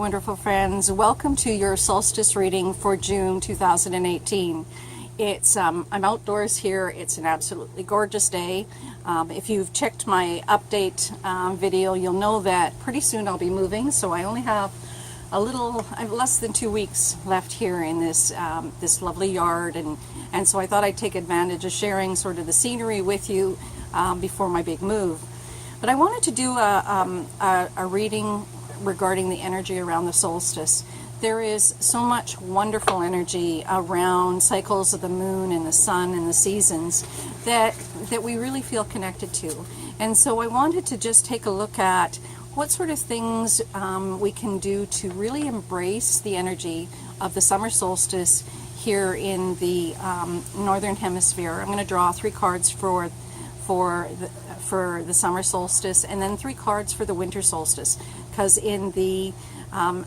wonderful friends. Welcome to your solstice reading for June 2018. I'm outdoors here. It's an absolutely gorgeous day. If you've checked my update video, you'll know that pretty soon I'll be moving, so I only have less than 2 weeks left here in this this lovely yard, and so I thought I'd take advantage of sharing sort of the scenery with you before my big move. But I wanted to do a reading regarding the energy around the solstice. There is so much wonderful energy around cycles of the moon and the sun and the seasons that we really feel connected to. And so I wanted to just take a look at what sort of things we can do to really embrace the energy of the summer solstice here in the Northern Hemisphere. I'm going to draw 3 cards for the summer solstice, and then 3 cards for the winter solstice, because in the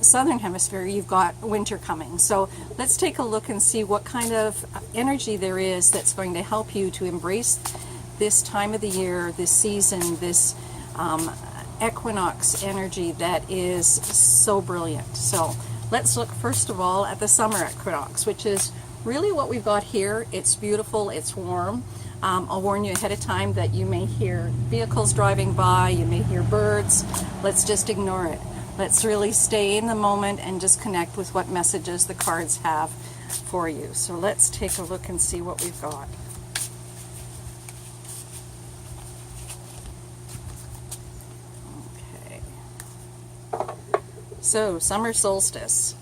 Southern Hemisphere you've got winter coming. So let's take a look and see what kind of energy there is that's going to help you to embrace this time of the year, this season, this equinox energy that is so brilliant. So let's look first of all at the summer equinox, which is really what we've got here. It's beautiful, it's warm. I'll warn you ahead of time that you may hear vehicles driving by, you may hear birds. Let's just ignore it. Let's really stay in the moment and just connect with what messages the cards have for you. So let's take a look and see what we've got. Okay. So, summer solstice,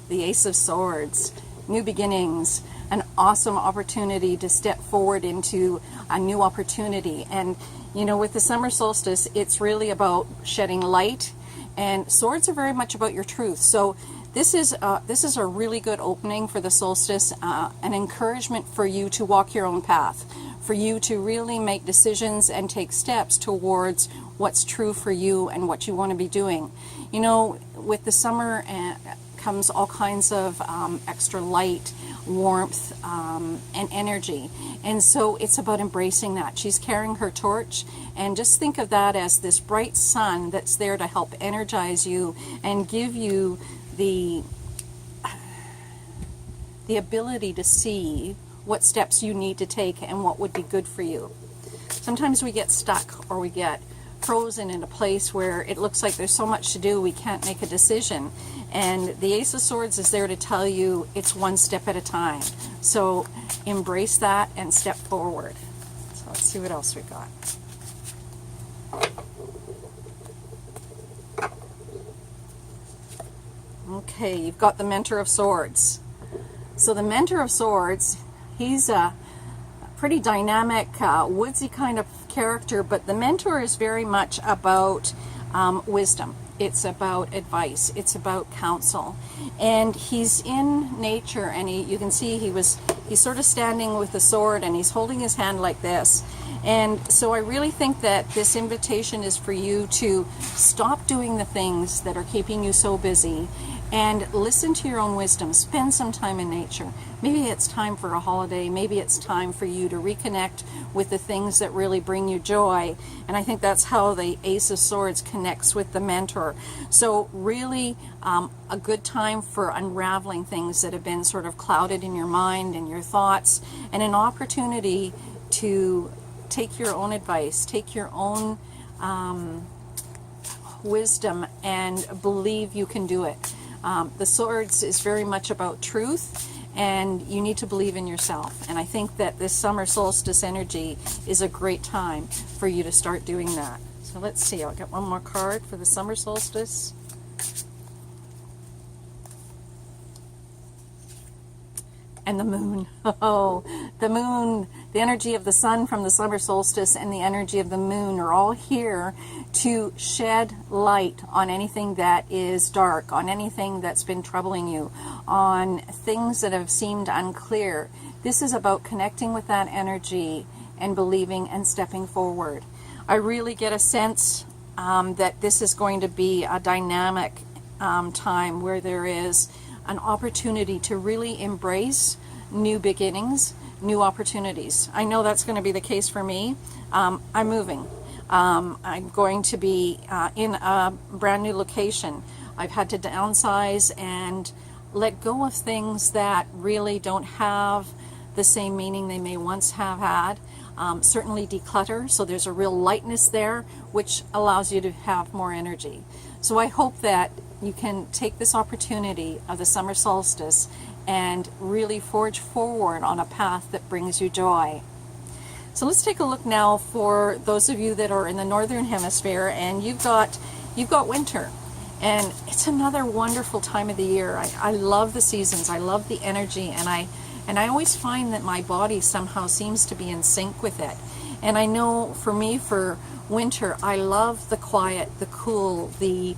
the Ace of Swords, new beginnings, an awesome opportunity to step forward into a new opportunity. And you know, with the summer solstice, it's really about shedding light, and swords are very much about your truth. So this is a really good opening for the solstice, an encouragement for you to walk your own path, for you to really make decisions and take steps towards what's true for you and what you want to be doing. You know, with the summer comes all kinds of extra light, warmth, and energy, and so it's about embracing that. She's carrying her torch, and just think of that as this bright sun that's there to help energize you and give you the ability to see what steps you need to take and what would be good for you. Sometimes we get stuck, or we get frozen in a place where it looks like there's so much to do we can't make a decision, and the Ace of Swords is there to tell you it's one step at a time. So embrace that and step forward. So let's see what else we got. Okay, you've got the Mentor of Swords. So the Mentor of Swords, he's a pretty dynamic, woodsy kind of character, but the Mentor is very much about wisdom. It's about advice. It's about counsel. And he's in nature, and you can see he's sort of standing with the sword, and he's holding his hand like this. And so I really think that this invitation is for you to stop doing the things that are keeping you so busy and listen to your own wisdom. Spend some time in nature. Maybe it's time for a holiday. Maybe it's time for you to reconnect with the things that really bring you joy. And I think that's how the Ace of Swords connects with the Mentor. So really a good time for unraveling things that have been sort of clouded in your mind and your thoughts, and an opportunity to take your own advice, take your own wisdom, and believe you can do it. The Swords is very much about truth, and you need to believe in yourself. And I think that this summer solstice energy is a great time for you to start doing that. So let's see, I'll get one more card for the summer solstice. And the moon. Oh, the moon, the energy of the sun from the summer solstice and the energy of the moon are all here to shed light on anything that is dark, on anything that's been troubling you, on things that have seemed unclear. This is about connecting with that energy and believing and stepping forward. I really get a sense that this is going to be a dynamic time where there is an opportunity to really embrace new beginnings, new opportunities. I know that's going to be the case for me. I'm moving. I'm going to be in a brand new location. I've had to downsize and let go of things that really don't have the same meaning they may once have had. Certainly declutter, so there's a real lightness there, which allows you to have more energy. So I hope that you can take this opportunity of the summer solstice and really forge forward on a path that brings you joy. So let's take a look now for those of you that are in the Northern Hemisphere, and you've got winter. And it's another wonderful time of the year. I love the seasons, I love the energy, and I always find that my body somehow seems to be in sync with it. And I know for me, for winter, I love the quiet, the cool, the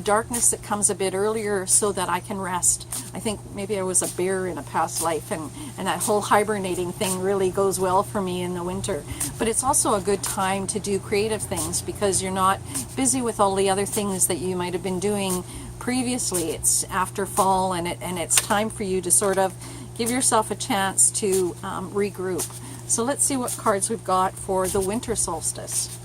darkness that comes a bit earlier so that I can rest. I think maybe I was a bear in a past life, and that whole hibernating thing really goes well for me in the winter. But it's also a good time to do creative things because you're not busy with all the other things that you might have been doing previously. It's after fall, and it's time for you to sort of give yourself a chance to regroup. So let's see what cards we've got for the winter solstice.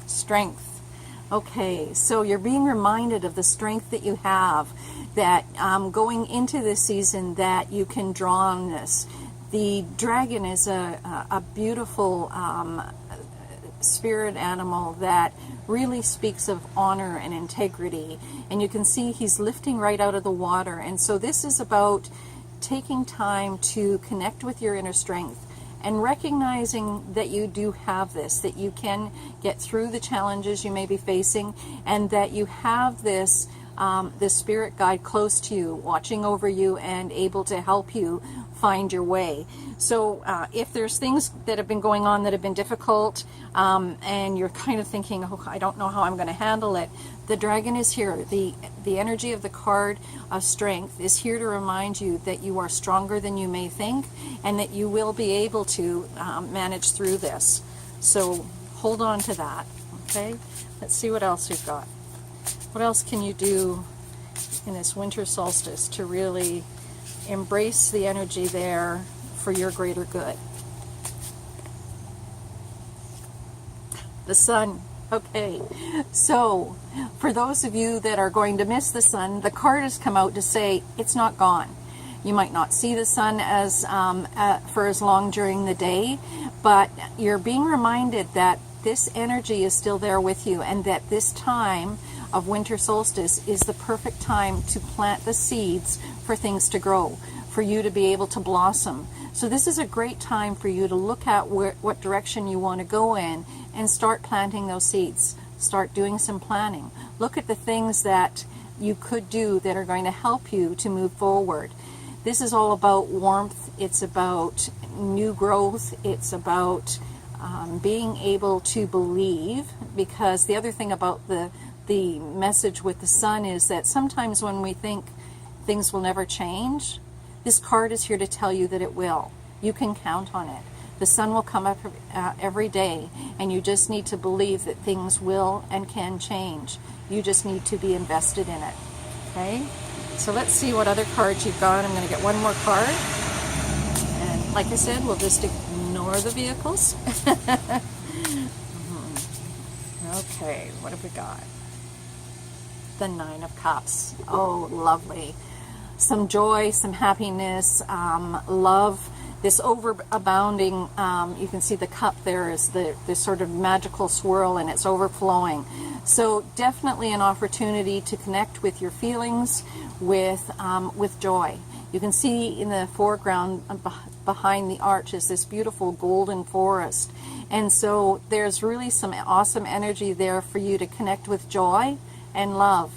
Strength. Okay, so you're being reminded of the strength that you have, that going into this season that you can draw on this. The dragon is a beautiful spirit animal that really speaks of honor and integrity, and you can see he's lifting right out of the water. And so this is about taking time to connect with your inner strength and recognizing that you do have this, that you can get through the challenges you may be facing, and that you have this this spirit guide close to you, watching over you and able to help you find your way. So if there's things that have been going on that have been difficult, and you're kind of thinking, oh, I don't know how I'm going to handle it, the dragon is here. The energy of the card of strength is here to remind you that you are stronger than you may think, and that you will be able to manage through this. So hold on to that. Okay, let's see what else we've got. What else can you do in this winter solstice to really embrace the energy there for your greater good? The sun. Okay, so for those of you that are going to miss the sun, the card has come out to say it's not gone. You might not see the sun as for as long during the day, but you're being reminded that this energy is still there with you, and that this time of winter solstice is the perfect time to plant the seeds for things to grow, for you to be able to blossom. So this is a great time for you to look at what direction you want to go in and start planting those seeds. Start doing some planning. Look at the things that you could do that are going to help you to move forward. This is all about warmth. It's about new growth. It's about being able to believe, because the other thing about the message with the sun is that sometimes when we think things will never change, this card is here to tell you that it will. You can count on it. The sun will come up every day, and you just need to believe that things will and can change. You just need to be invested in it. Okay? So let's see what other cards you've got. I'm going to get one more card. And like I said, we'll just ignore the vehicles. Okay, what have we got? The Nine of Cups. Oh, lovely. Some joy, some happiness, love, this overabounding, you can see the cup there is this sort of magical swirl, and it's overflowing. So definitely an opportunity to connect with your feelings, with joy. You can see in the foreground behind the arch is this beautiful golden forest. And so there's really some awesome energy there for you to connect with joy and love.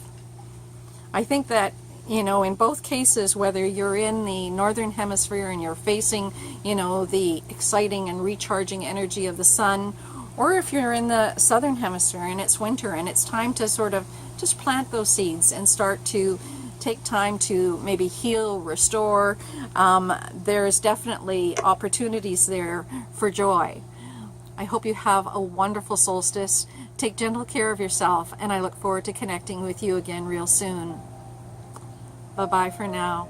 I think that, you know, in both cases, whether you're in the Northern Hemisphere and you're facing, you know, the exciting and recharging energy of the sun, or if you're in the Southern Hemisphere and it's winter and it's time to sort of just plant those seeds and start to take time to maybe heal, restore, there's definitely opportunities there for joy. I hope you have a wonderful solstice. Take gentle care of yourself, and I look forward to connecting with you again real soon. Bye-bye for now.